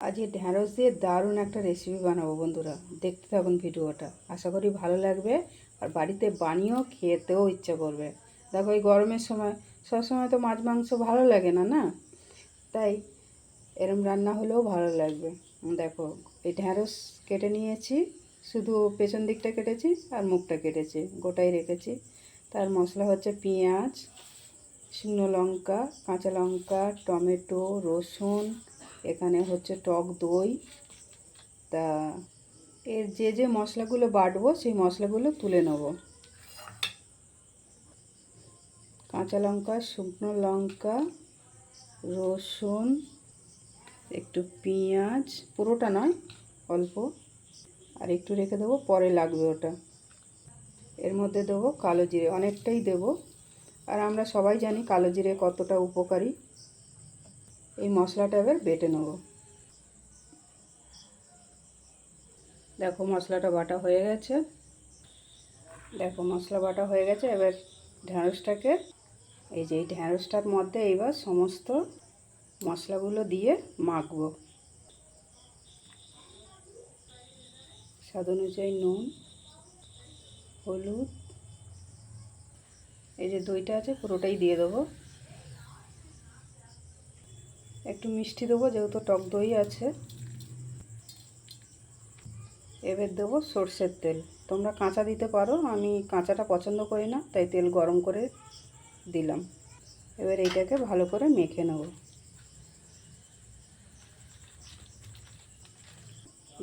আজকে ঢ্যাঁড়স দিয়ে দারুণ একটা রেসিপি বানাবো বন্ধুরা, দেখতে থাকুন ভিডিওটা। আশা করি ভালো লাগবে আর বাড়িতে বানিয়েও খেতেও ইচ্ছা করবে। দেখো এই গরমের সময় সবসময় তো মাছ মাংস ভালো লাগে না না, তাই এরম রান্না হলেও ভালো লাগবে। দেখো এই ঢ্যাঁড়স কেটে নিয়েছি, শুধু পেছন দিকটা কেটেছি আর মুখটা কেটেছি, গোটাই রেখেছি। তার মশলা হচ্ছে পেঁয়াজ, শুকনো লঙ্কা, কাঁচা লঙ্কা, টমেটো, রসুন, এখানে হচ্ছে টক দই। তা এর যে মশলাগুলো বাটবো সেই মশলাগুলো তুলে নেব। কাঁচা লঙ্কা, শুকনো লঙ্কা, রসুন, একটু পেঁয়াজ, পুরোটা নয় অল্প, আর একটু রেখে দেবো, পরে লাগবে ওটা। এর মধ্যে দেবো কালো জিরে, অনেকটাই দেবো। আর আমরা সবাই জানি কালো জিরে কতটা উপকারী। এই মশলাটা এবার বেটে নেব। দেখো মশলাটা বাটা হয়ে গেছে। দেখো মশলা বাটা হয়ে গেছে। এবার ঢ্যাঁড়সটাকে এই ঢ্যাঁড়সটার মধ্যে এবার সমস্ত মশলাগুলো দিয়ে মাখবো। স্বাদ অনুযায়ী নুন, হলুদ, এই যে দইটা আছে পুরোটাই দিয়ে দেবো। একটু মিষ্টি দেবো যেহেতু টক দই আছে। এবার দেবো সর্ষের তেল। তোমরা কাঁচা দিতে পারো, আমি কাঁচাটা পছন্দ করি না, তাই তেল গরম করে দিলাম। এবার এইটাকে ভালো করে মেখে নেব।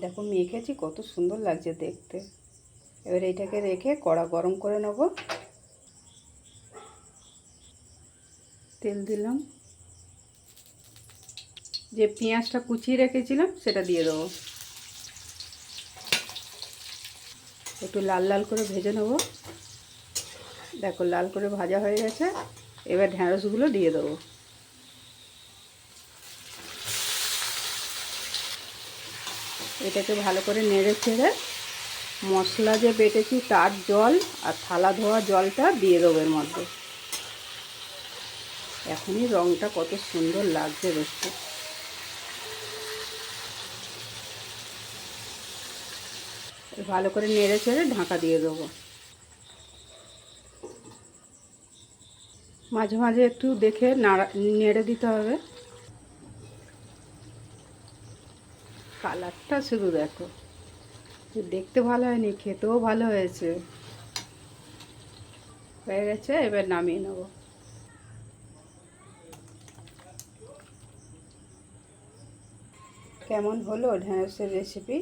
দেখো মেখেছি, কত সুন্দর লাগছে দেখতে। এবার এইটাকে রেখে কড়া গরম করে নেব। তেল দিলাম, যে পেঁয়াজটা কুচিয়ে রেখেছিলাম সেটা দিয়ে দেবো। একটু লাল লাল করে ভেজে নেব। দেখো লাল করে ভাজা হয়ে গেছে। এবার ঢ্যাঁড়সগুলো দিয়ে দেবো। এটাকে ভালো করে নেড়ে ছেড়ে মশলা যে বেটেছি তার জল আর থালা ধোয়া জলটা দিয়ে দেবো এর মধ্যে। এখনই রঙটা কত সুন্দর লাগছে দেখতে। ভালো করে নেড়ে ছেড়ে ঢাকা দিয়ে দেবো। মাঝে মাঝে একটু দেখে নেড়ে দিতে হবে। কালারটা শুধু দেখো, দেখতে ভালো হয়নি, খেতেও ভালো হয়েছে। হয়ে গেছে, এবার নামিয়ে নেব। কেমন হলো ঢ্যাঁড়সের রেসিপি?